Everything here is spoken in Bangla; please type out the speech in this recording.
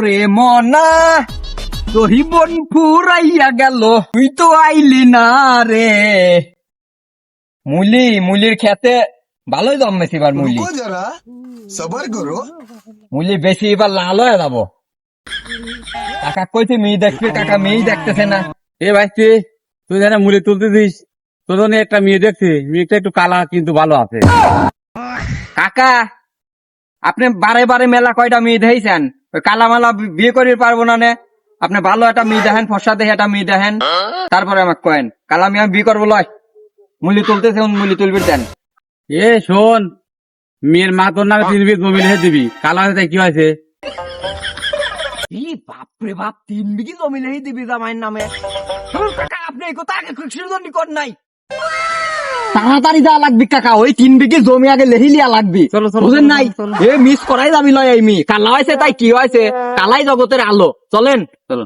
রে মনা তোহি বন ফুরাইয়া গেল তুই তো আইলি না রে। মুলির খেতে ভালোই জন্মেছি এবার মুলি। रुको जरा सबर करो। মুলি বেশি এবার লাল হয়ে যাবো। কাকা কইছে মেয়ে দেখবে, কাকা মেয়ে দেখতেছে না। এ ভাই তুই জানা মুলি তুলতেছিস, তোর জন্য একটা মেয়ে দেখছি, মেয়েটা একটু কালা কিন্তু ভালো আছে। কাকা আপনি বারে বারে মেলা কয়টা মেয়ে দেখেছেন, ওই কালা মালা বিয়ে করে পারবো না নে। আপনি ভালো একটা মেয়ে দেখেন, ফর্সা দেখে একটা মেয়ে দেখেন, তারপরে আমাকে কয়েন কালা মেয়ে আমি বিয়ে করবো লয়। মুলি তুলতেছে, মুলি তুলবি দেন। এ শোন, মেয়ের মা তোর নামে 3 বিঘে জমি লিখে দিবি, কালা হয়েছে কি হয়েছে? বাপরে বাপ, 3 বিঘি জমি লেহি দিবি জামাইয়ের নামে? কাকা আপনি এই কথা আগে সিদ্ধান্ত কর নাই। তাড়াতাড়ি যাওয়া লাগবি কাকা, ওই 3 বিঘি জমি আগে লেহি লিয়া লাগবি। চলো, চলো, বুঝেন চলো, নাই? চলো। এ মিস করাই যাবি লয় এই মি কালা হয়েছে তাই কি হয়েছে, কালাই জগতের আলো। চলেন চলো।